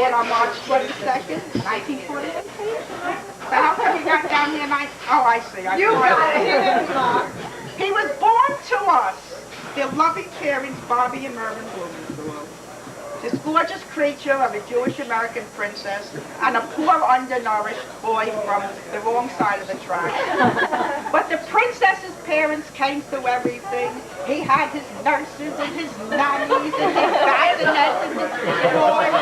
born on March 22nd, 1948. So how come you got down here oh, I see. You got it. He was born to us, their loving parents, Bobby and Mervyn Blumenthal. This gorgeous creature of a Jewish American princess and a poor undernourished boy from the wrong side of the track. But the princess's parents came through everything. He had his nurses and his nannies and his bassinets and his boys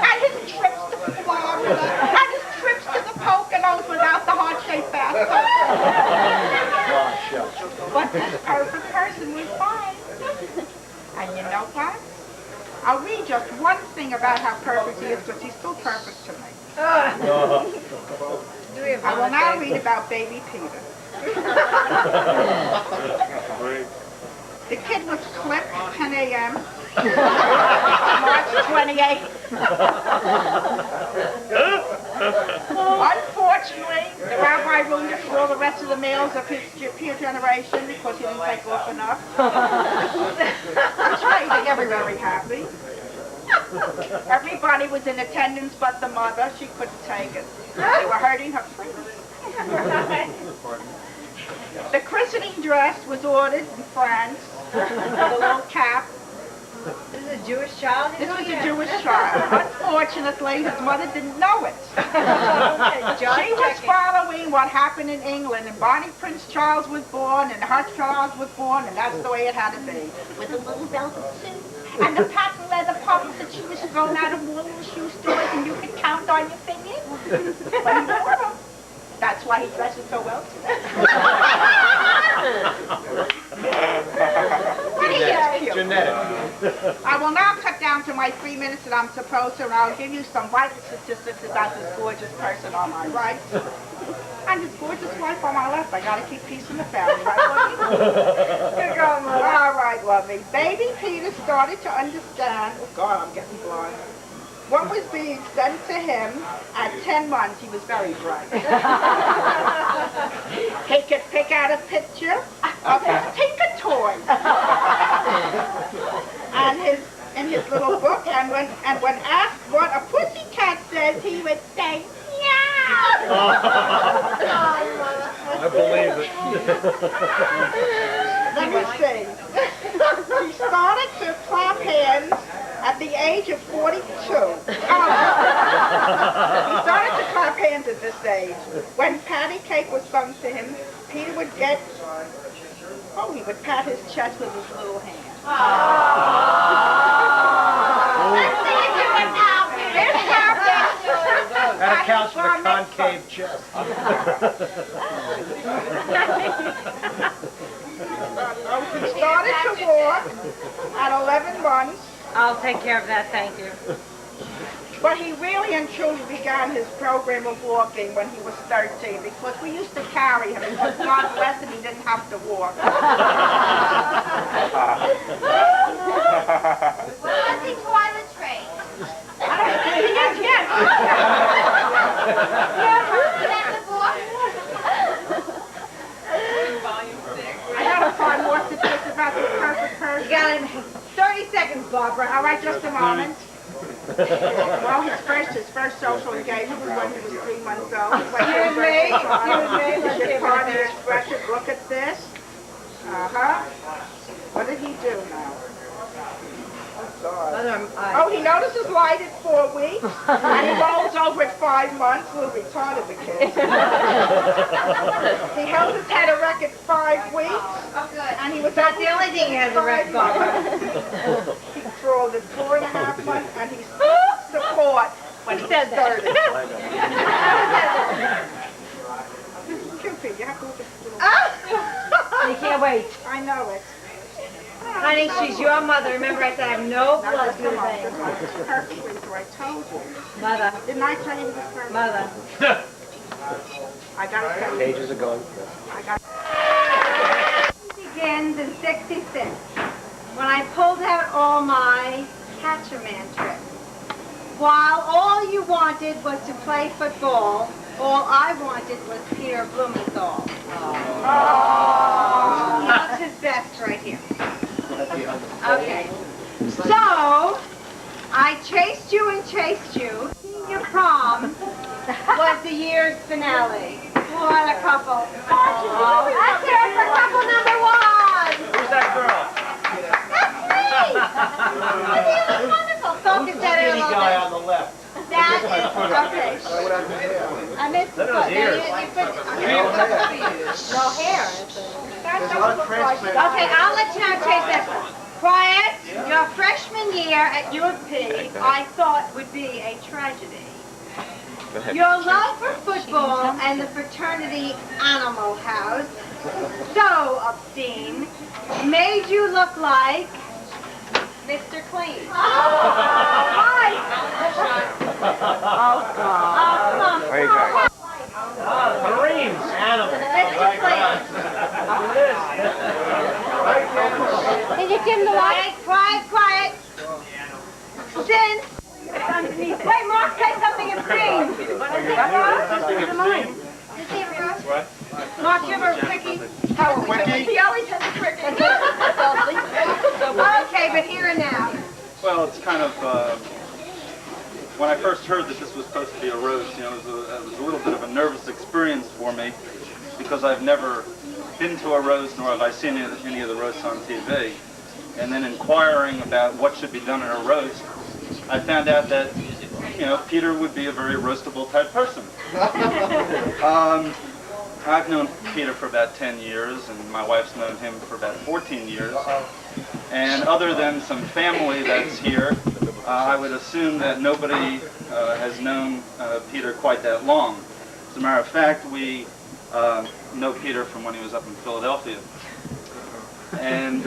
and his trips to Florida and his trips to the Poconos without the heart-shaped bathtub. But this perfect person was fine. And you know what? I'll read just one thing about how perfect he is, because he's still perfect to me. I will now read about baby Peter. The kid was clipped at 10 a.m. March 28th. Unfortunately, the rabbi ruined it for all the rest of the males of his peer generation because he didn't take off enough. Which made everybody very happy. Everybody was in attendance but the mother. She couldn't take it. They were hurting her feelings. The christening dress was ordered in France with a little cap. This is a Jewish child? This was a Jewish child. Unfortunately, his mother didn't know it. She was following what happened in England, and Bonnie Prince Charles was born, and her Charles was born, and that's the way it had to be. With a little velvet suit, and the patent leather pumps that she was thrown out of all the shoe stores, and you could count on your fingers. But he wore them. That's why he dresses so well today. Genetic. I will now cut down to my 3 minutes that I'm supposed to, and I'll give you some vital statistics about this gorgeous person on my right and his gorgeous wife on my left. I gotta keep peace in the family, right, Lovey? Good girl, Mother. All right, Lovey. Baby Peter started to understand. Oh God, I'm getting blind. What was being sent to him at 10 months, he was very bright. He could pick out a picture of his Tinker toy. And in his little book, and when asked what a pussycat says, he would say, meow. I believe it. Let me see. He started to clap hands at the age of 42. He started to clap hands at this age. When patty cake was sung to him, Peter would he would pat his chest with his little hand. That accounts for the concave chest. He started to walk at 11 months. I'll take care of that, thank you. But he really and truly began his program of walking when he was 13, because we used to carry him, because God bless him, he didn't have to walk. What's the toilet train? Yes. I gotta find more statistics about this perfect person. You got it in 30 seconds, Barbara. All right, just a moment. Well, his first social engagement was when he was 3 months old. Excuse me. His party expression. Look at this. What did he do now? Oh, he notices light at 4 weeks, and he rolls over at 5 months. A little retarded, the kid. He held his head erect at 5 weeks, and he was That's the only thing he has erect, Barbara. He crawled at 4.5 months, and he support when he said 30. This is Cupid. You have to look at this little... You can't wait. I know it. Honey, she's your mother. Remember, I said I have no blood through the veins. Perfectly, so I told you. Mother. Didn't I tell you this perfect? Mother. I gotta tell you. Pages are going. Begins in '66 when I pulled out all my Catcher-Man tricks. While all you wanted was to play football, all I wanted was Peter Blumenthal. He looks his best right here. Okay. So, I chased you and chased you. Your prom was the year's finale. What a couple. Let's hear it for couple number one. Who's that girl? That's me. Wonderful. Focus that in a Skinny little guy bit. on the left. That is, okay. I missed the foot. No hair. Okay, I'll let you know chase this one. Quiet. Your freshman year at U of P, I thought would be a tragedy. Your love for football and the fraternity Animal House, so obscene, made you look like Mr. Clean. Hi. Oh, God. There you go. Marines. Animal. Mr. Clean. Did you dim the light? Quiet. Since it's underneath. Wait, Mark, say something obscene. Something obscene? What? Mark, you have a quickie? He always has a cricket. Okay, but here and now. Well, it's kind of, when I first heard that this was supposed to be a roast, you know, it was a little bit of a nervous experience for me because I've never been to a roast nor have I seen any of the roasts on TV. And then inquiring about what should be done in a roast, I found out that, you know, Peter would be a very roastable type person. I've known Peter for about 10 years, and my wife's known him for about 14 years. And other than some family that's here, I would assume that nobody has known Peter quite that long. As a matter of fact, we know Peter from when he was up in Philadelphia. And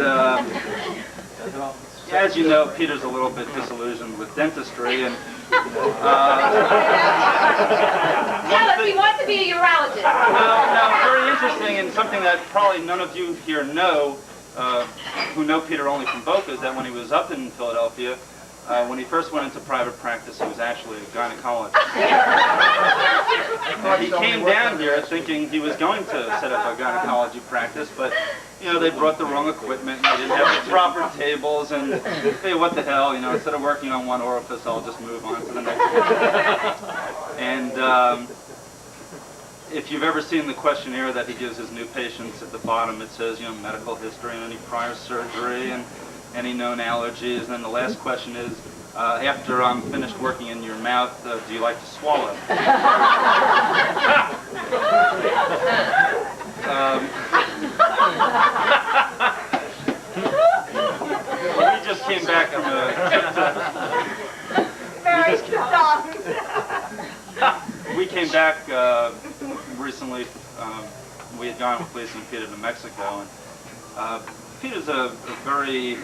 as you know, Peter's a little bit disillusioned with dentistry, and Tell us, he wants to be a urologist. now, very interesting, and something that probably none of you here know, who know Peter only from Boca, is that when he was up in Philadelphia, when he first went into private practice, he was actually a gynecologist. He came down here thinking he was going to set up a gynecology practice, but you know, they brought the wrong equipment, and they didn't have the proper tables, and hey, what the hell, you know, instead of working on one orifice, I'll just move on to the next one. And if you've ever seen the questionnaire that he gives his new patients, at the bottom it says, you know, medical history and any prior surgery and any known allergies, and then the last question is, after I'm finished working in your mouth, do you like to swallow? We just came back from we came back recently. We had gone with Lisa and Peter to Mexico, and Peter's a very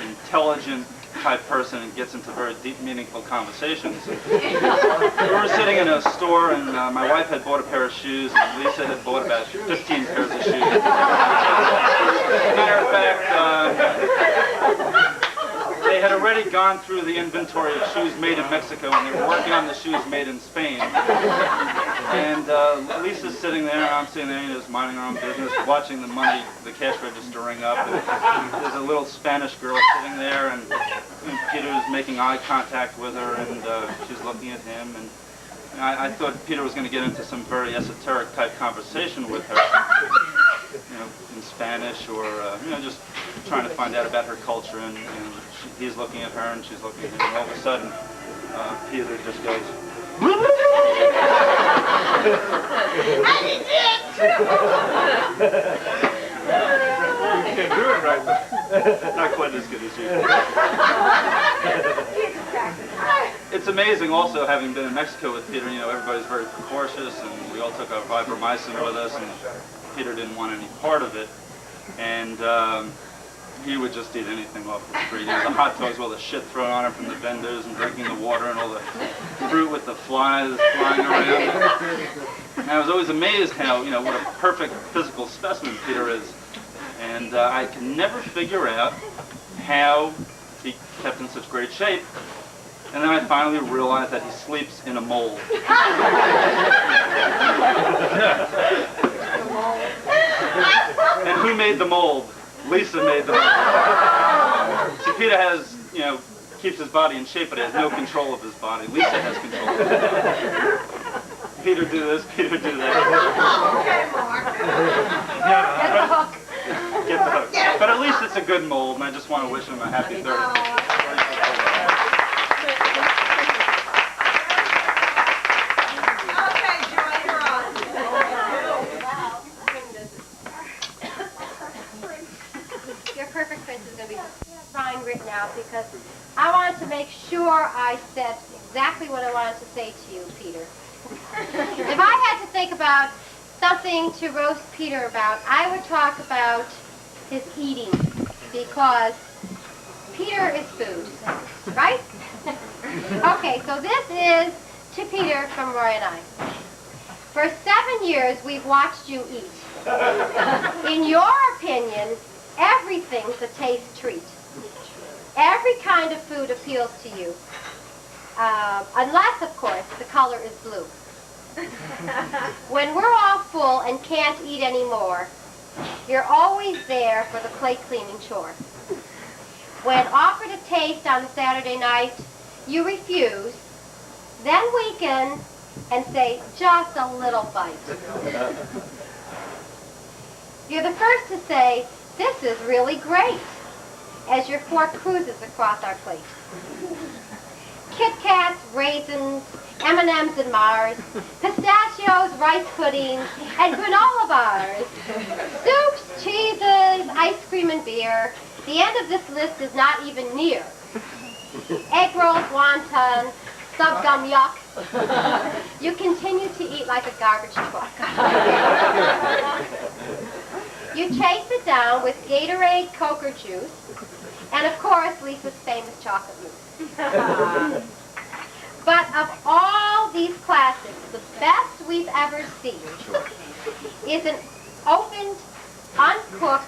intelligent type person and gets into very deep, meaningful conversations. We were sitting in a store, and my wife had bought a pair of shoes, and Lisa had bought about 15 pairs of shoes. As a matter of fact, they had already gone through the inventory of shoes made in Mexico, and they were working on the shoes made in Spain. And Lisa's sitting there, and I'm sitting there, just minding our own business, watching the money, the cash register ring up. And there's a little Spanish girl sitting there, and Peter's making eye contact with her, and she's looking at him. And I thought Peter was going to get into some very esoteric type conversation with her, you know, in Spanish, or you know, just trying to find out about her culture. And he's looking at her, and she's looking at him, and all of a sudden, Peter just goes, And he did! You can do it right, but not quite as good as you. It's amazing also, having been in Mexico with Peter, you know, everybody's very cautious, and we all took our Vibromycin with us, and Peter didn't want any part of it. And he would just eat anything off the street. You know, the hot dogs with all the shit thrown on him from the vendors, and drinking the water, and all the fruit with the flies flying around. And I was always amazed how, you know, what a perfect physical specimen Peter is. And I can never figure out how he kept in such great shape. And then I finally realized that he sleeps in a mold. And who made the mold? Lisa made the mold. So Peter has, you know, keeps his body in shape, but he has no control of his body. Lisa has control of his body. Peter do this, Peter do that. Get the hook. Get the hook. But at least it's a good mold, and I just want to wish him a happy 30th. Okay, Joy, you're on. Your Perfect Prince is going to be fine written out because I wanted to make sure I said exactly what I wanted to say to you, Peter. If I had to think about something to roast Peter about, I would talk about his eating because Peter is food, right? Okay, so this is to Peter from Roy and I. For 7 years, we've watched you eat. In your opinion, everything's a taste treat. Every kind of food appeals to you. Unless, of course, the color is blue. When we're all full and can't eat anymore, you're always there for the plate cleaning chore. When offered a taste on a Saturday night, you refuse, then weaken and say, just a little bite. You're the first to say, this is really great, as your fork cruises across our plate. Kit Kats, raisins, M&Ms and Mars, pistachios, rice puddings, and granola bars, soups, cheeses, ice cream, and beer. The end of this list is not even near. Egg rolls, wonton, sub gum yuck. You continue to eat like a garbage truck. You chase it down with Gatorade, Coke, or juice, and of course, Lisa's famous chocolate mousse. But of all these classics, the best we've ever seen is an opened, uncooked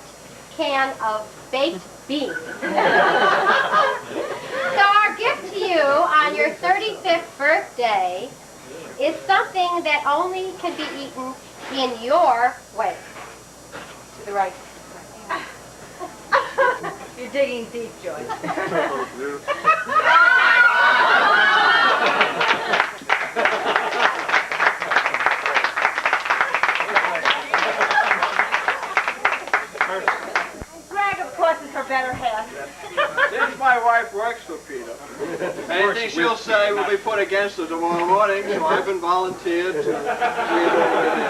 can of baked beans. So our gift to you on your 35th birthday is something that only can be eaten in your way. To the right. You're digging deep, Joy. Greg, of course, is her better half. Since my wife works for Peter, anything she'll say will be put against her tomorrow morning, so I've been volunteered to read over there.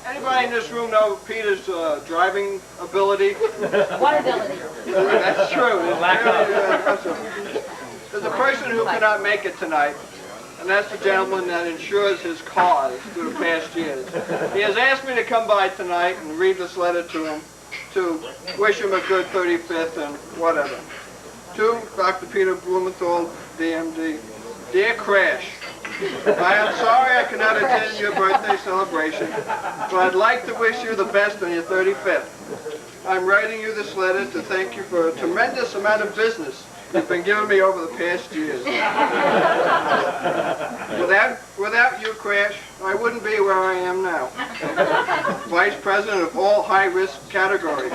Anybody in this room know Peter's driving ability? What ability? That's true. There's a person who cannot make it tonight, and that's the gentleman that insures his cars through the past years. He has asked me to come by tonight and read this letter to him, to wish him a good 35th and whatever. To Dr. Peter Blumenthal, DMD. Dear Crash, I am sorry I cannot attend your birthday celebration, but I'd like to wish you the best on your 35th. I'm writing you this letter to thank you for a tremendous amount of business you've been giving me over the past years. Without you, Crash, I wouldn't be where I am now. Vice President of all high-risk categories,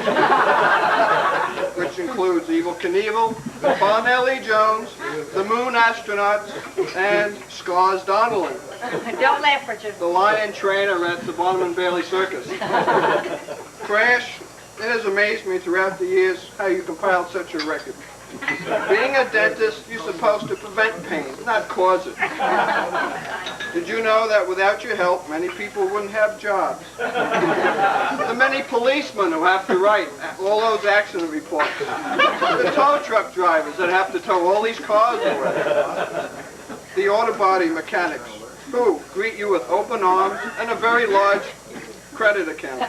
which includes Evel Knievel, Parnell E. Jones, the Moon Astronauts, and Scars Donnellan. Don't laugh, Richard. The lion trainer at the Barnum and Bailey Circus. Crash, it has amazed me throughout the years how you compiled such a record. Being a dentist, you're supposed to prevent pain, not cause it. Did you know that without your help, many people wouldn't have jobs? The many policemen who have to write all those accident reports. The tow truck drivers that have to tow all these cars away. The auto body mechanics who greet you with open arms and a very large credit account.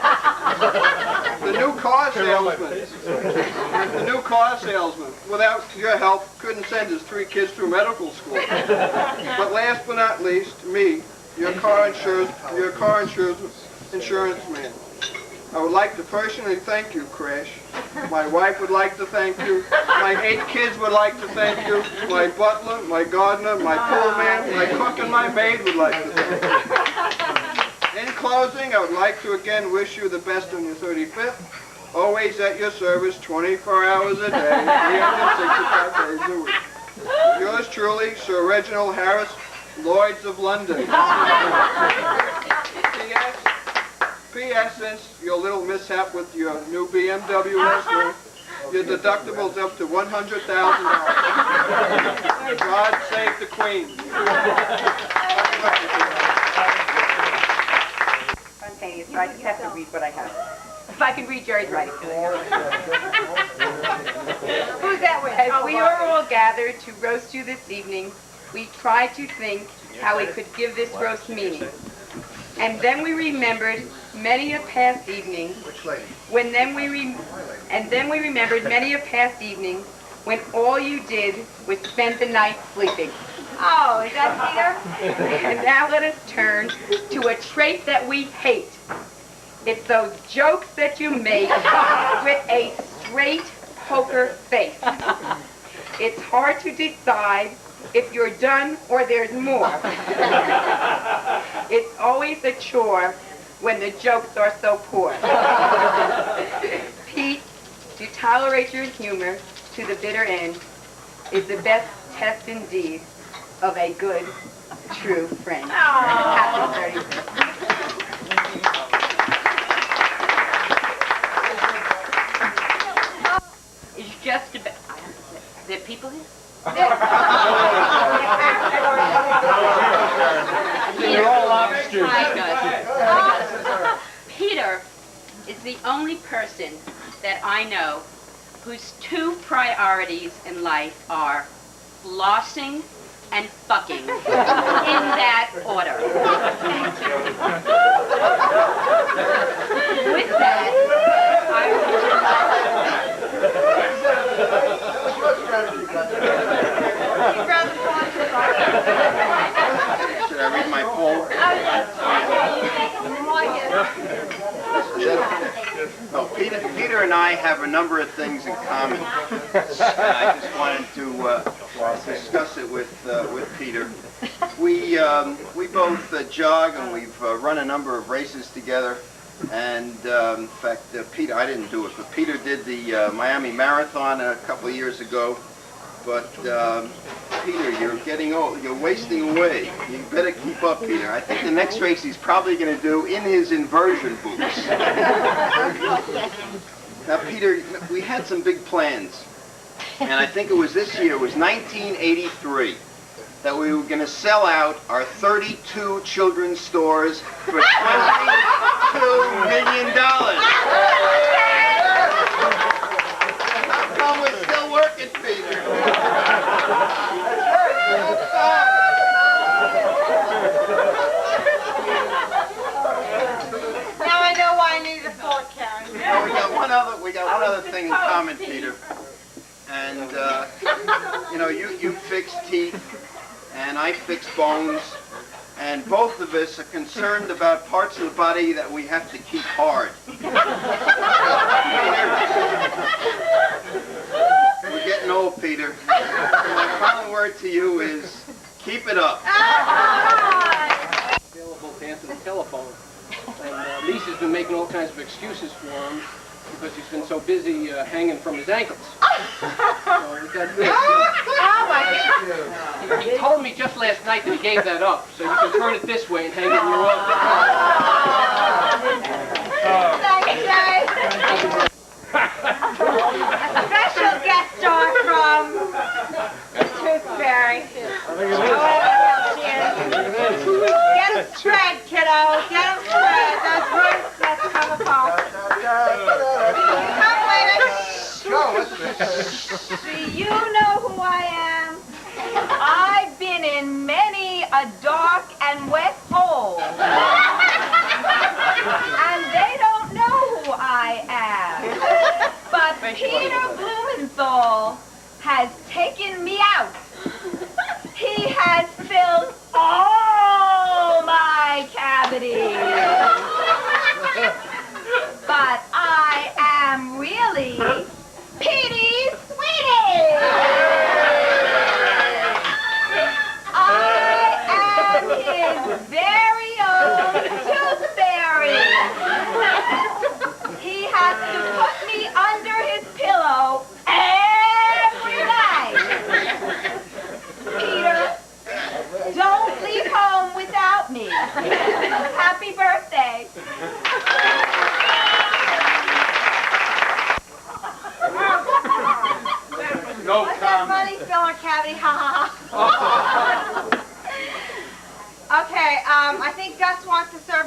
The new car salesman, without your help, couldn't send his 3 kids through medical school. But last but not least, me, your car insurance man. I would like to personally thank you, Crash. My wife would like to thank you. My 8 kids would like to thank you. My butler, my gardener, my pool man, my cook, and my maid would like to thank you. In closing, I would like to again wish you the best on your 35th. always at your service 24 hours a day, 365 days a week. Yours truly, Sir Reginald Harris, Lloyds of London. P.S. Since your little mishap with your new BMW last week, your deductible's up to $100,000. God save the Queen. Spontaneous, so I just have to read what I have. If I can read Jerry's writing. Who's that with? As we are all gathered to roast you this evening, we tried to think how we could give this roast meaning. And then we remembered many a past evening. When all you did was spend the night sleeping. Oh, is that Peter? And now let us turn to a trait that we hate. It's those jokes that you make with a straight poker face. It's hard to decide if you're done or there's more. It's always a chore when the jokes are so poor. Pete, to tolerate your humor to the bitter end is the best test indeed of a good, true friend. Happy 35th. It's just about... There are people here? They're all lobsters. Peter is the only person that I know whose two priorities in life are flossing and fucking, in that order. With that, Should I read my poem? No, Peter and I have a number of things in common. I just wanted to discuss it with Peter. We both jog, and we've run a number of races together. And in fact, Peter, I didn't do it, but Peter did the Miami Marathon a couple of years ago. But Peter, you're getting old. You're wasting away. You better keep up, Peter. I think the next race he's probably going to do in his inversion boots. Now, Peter, we had some big plans. And I think it was this year, it was 1983, that we were going to sell out our 32 children's stores for $22 million. How come we're still working, Peter? Now I know why I need a fork, Karen. Well, we got one other thing in common, Peter. And you know, you fix teeth, and I fix bones, and both of us are concerned about parts of the body that we have to keep hard. Peter, we're getting old, Peter. My final word to you is, keep it up. Available to answer the telephone. And Lisa's been making all kinds of excuses for him because he's been so busy hanging from his ankles. So we got this. He told me just last night that he gave that up, so you can turn it this way and hang it in your office. Thanks, Jay. A special guest star from Tooth Fairy. Get them spread, kiddo. Get them spread. Those roots, let's come apart. Come later. Do you know who I am? I've been in many a dark and wet hole. And they don't know who I am. But Peter Blumenthal has taken me out. He has filled all my cavities. But I am really Petey Sweetie. I am his Happy birthday. No What's that comment. money spill our cavity? Ha ha ha. Okay, I think Gus wants to serve.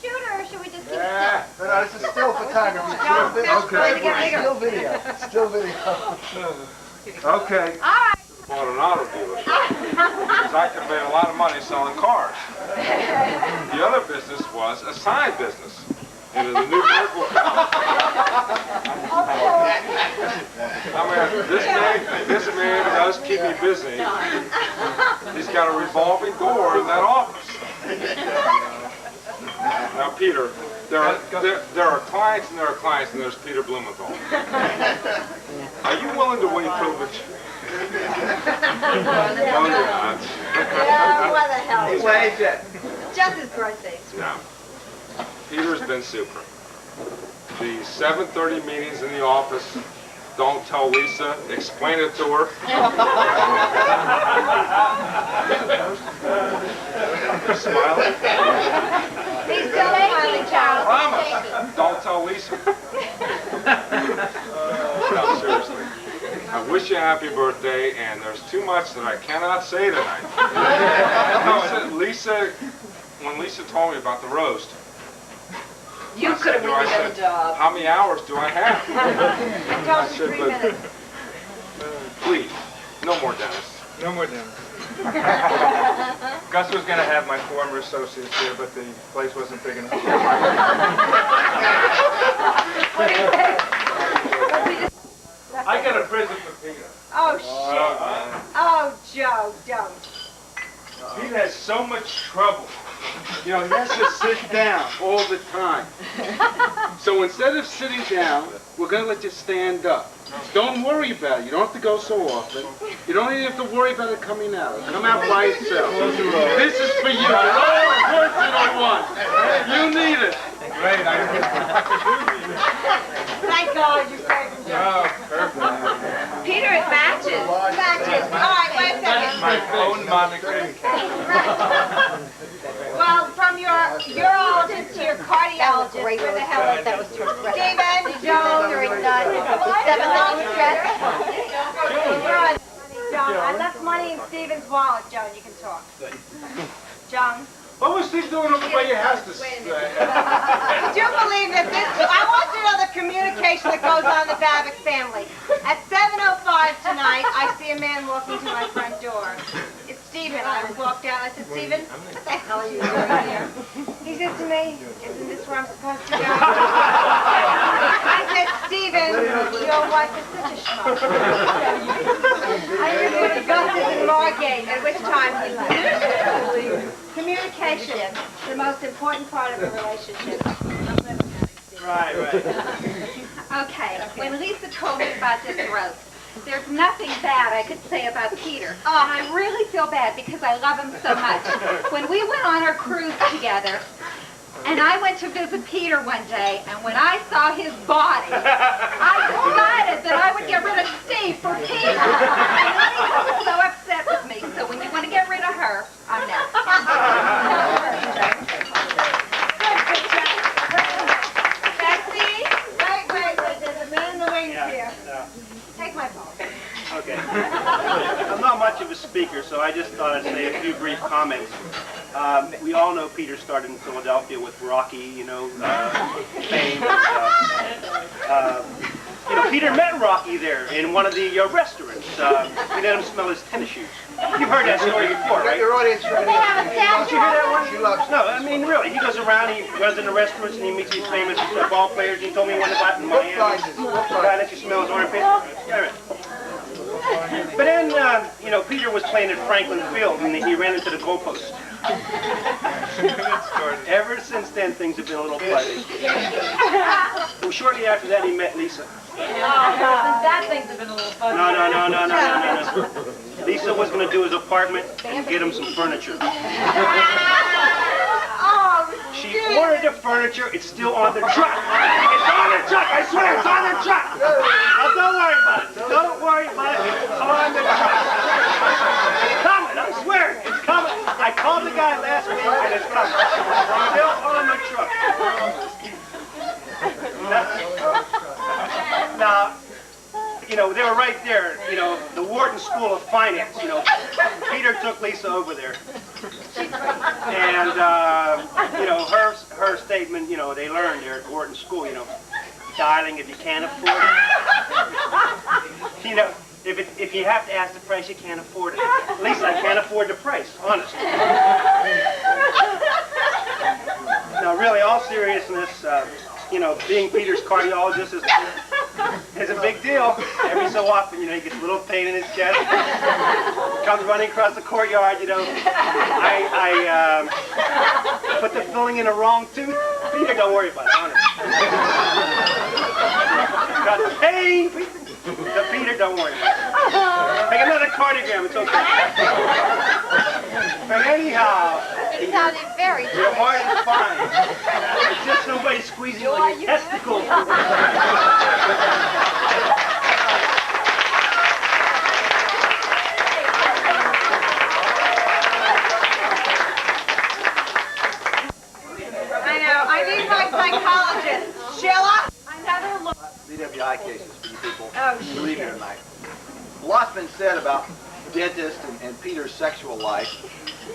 Shoot her, or should we just keep it still? No, this is still photography. No, Still it's going to get bigger. Still video. Still video. Okay. All right. Bought an auto dealership. Because I could make a lot of money selling cars. The other business was a side business. It is a new medical I mean, this man does keep me busy. He's got a revolving door in that office. Now, Peter, there are clients and there are clients, and there's Peter Blumenthal. Are you willing to waive privilege? Oh, yeah. Yeah, what the hell? He's waved it. Just his birthday. No. Peter's been super. The 7:30 meetings in the office, don't tell Lisa, explain it to her. You're smiling? He's still smiling, Charles. Promise. Don't tell Lisa. No, seriously. I wish you a happy birthday, and there's too much that I cannot say tonight. Lisa, when Lisa told me about the roast, You could have really done the job. how many hours do I have? I told you 3 minutes. Please, no more Dennis. No more dinner. Gus was going to have my former associates here, but the place wasn't big enough. I got a present for Peter. Oh, shit. Oh, Joe, don't. Peter has so much trouble. You know, he has to sit down all the time. So instead of sitting down, we're going to let you stand up. Don't worry about it. You don't have to go so often. You don't even have to worry about it coming out. It'll come out by itself. This is for you. It's all personal one. You need it. Great. Thank God you saved him, Joe. Oh, perfect. Peter, it matches. Matches. All right, wait a second. My own monograph. Well, from your urologist to your cardiologist, where the hell is that? Stephen, Joe, you're done. 7 long stretch. Joan, I left money in Stephen's wallet, Joan. You can talk. Joan. What was he doing over by your house this Would you believe that this, I want you to know the communication that goes on in the Babick family. At 7:05 tonight, I see a man walking to my front door. It's Stephen. I walked out. I said, Stephen, what the hell are you doing here? He said to me, isn't this where I'm supposed to go? I said, Stephen, your wife is such a schmuck. I reviewed Augustus and Margate, at which time he left. Communication, the most important part of a relationship. Right. Okay, when Lisa told me about this roast, there's nothing bad I could say about Peter. And I really feel bad because I love him so much. When we went on our cruise together, and I went to visit Peter one day, and when I saw his body, I decided that I would get rid of Steve for Peter. And Lisa was so upset with me, so when you want to get rid of her, I'm next. Betsy, wait, there's a man in the wings here. Take my phone. Okay. I'm not much of a speaker, so I just thought I'd say a few brief comments. We all know Peter started in Philadelphia with Rocky, fame and stuff. Peter met Rocky there in one of the restaurants. He let him smell his tennis shoes. You've heard that story before, right? Your audience right They have a here. statue. Did you hear that one? She loves No, I mean, really. He goes around, he goes in the restaurants, and he meets these famous ball players. He told me one about in Miami. The guy that you smell his armpit. Yeah, right. But then, Peter was playing at Franklin Field, and he ran into the goalpost. Ever since then, things have been a little fuzzy. Well, shortly after that, he met Lisa. That things have been a little fun. No. Lisa was going to do his apartment and get him some furniture. She ordered the furniture. It's still on the truck. It's on the truck. I swear, it's on the truck. Now, don't worry about it. Don't worry about you know, they were right there, you know, the Wharton School of Finance, you know. Peter took Lisa over there. And, you know, her statement, you know, they learned there at Wharton School, you know, darling, if you can't afford it, you know, if you have to ask the price, you can't afford it. At least I can't afford the price, honestly. Now, really, all seriousness, you know, being Peter's cardiologist is a big deal. Every so often, you know, he gets a little pain in his chest. Comes running across the courtyard, you know. I put the filling in the wrong tooth. Peter, don't worry about it, honestly. Got the pain. The Peter, don't worry about it. Make another cardiogram, it's okay. But anyhow, It sounded very your heart is fine. It's just somebody squeezing on your testicles. I know. I need my psychologist. Sheila? Another look. DWI cases for you people. Oh, Believe me shit. tonight. A lot's been said about dentist and Peter's sexual life,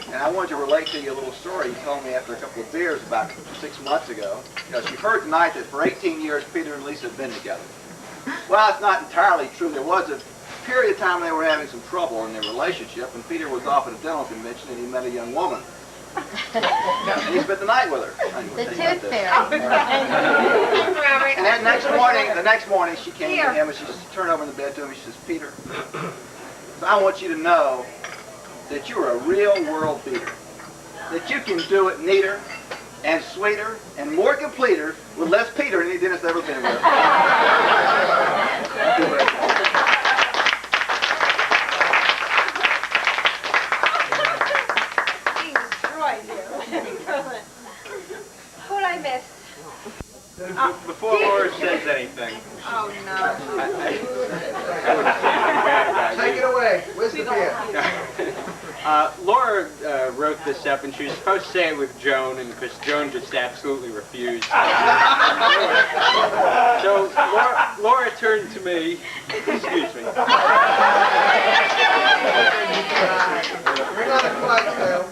and I wanted to relate to you a little story he told me after a couple of beers about 6 months ago. Because you've heard tonight that for 18 years Peter and Lisa have been together. Well, it's not entirely true. There was a period of time they were having some trouble in their relationship, and Peter was off at a dental convention and he met a young woman. And he spent the night with her. The tooth fairy. And then the next morning she came to him and she turned over in the bed to him and she says, Peter, I want you to know that you're a real world beater. That you can do it neater and sweeter and more completer with less Peter than any dentist ever been with. Who'd I miss? Before Laura says anything, Oh, no. Take it away. Where's the beer? Laura wrote this up, and she was supposed to say it with Joan, and because Joan just absolutely refused. So Laura turned to me. Excuse me. Bring on the Clydesdale.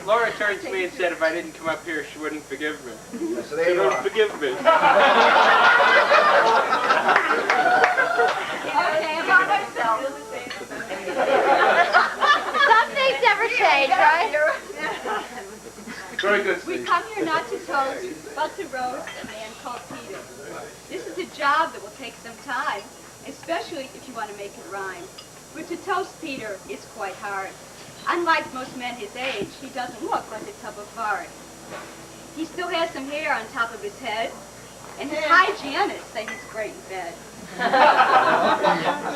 Laura turned to me and said if I didn't come up here, she wouldn't forgive me. So there She you wouldn't are. forgive me. Okay, about myself. Some things never change, right? Very good, We Steve. come here not to toast, but to roast a man called Peter. This is a job that will take some time, especially if you want to make it rhyme. But to toast Peter is quite hard. Unlike most men his age, he doesn't look like a tub of lard. He still has some hair on top of his head, and his hygienists say he's great in bed.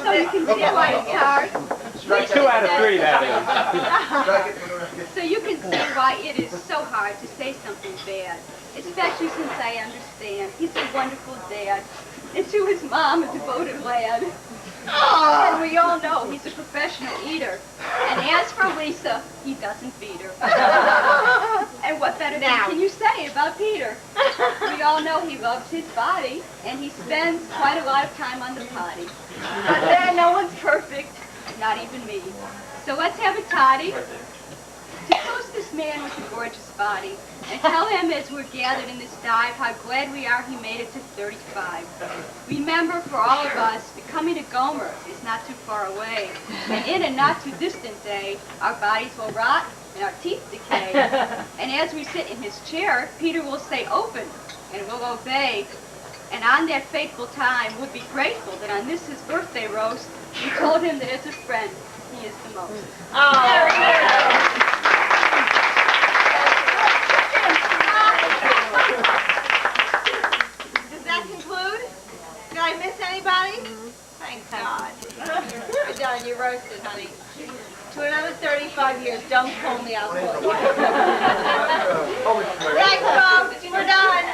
So you can see why it's hard. 2 out of 3, that is. So you can see why it is so hard to say something bad, especially since I understand he's a wonderful dad, and to his mom a devoted lad. And we all know he's a professional eater. And as for Lisa, he doesn't beat her. And what better thing can you say about Peter? We all know he loves his body, and he spends quite a lot of time on the potty. But then no one's perfect, not even me. So let's have a toddy to toast this man with a gorgeous body, and tell him as we're gathered in this dive how glad we are he made it to 35. Remember, for all of us, becoming a Gomer is not too far away, and in a not too distant day, our bodies will rot and our teeth decay. And as we sit in his chair, Peter will say open, and we'll obey. And on that fateful time, we'll be grateful that on this his birthday roast, we told him that as a friend, he is the most. Does that conclude? Did I miss anybody? Thank God. You're done. You roasted, honey. To another 35 years, don't call me. I'll call you. Thanks, folks. We're done.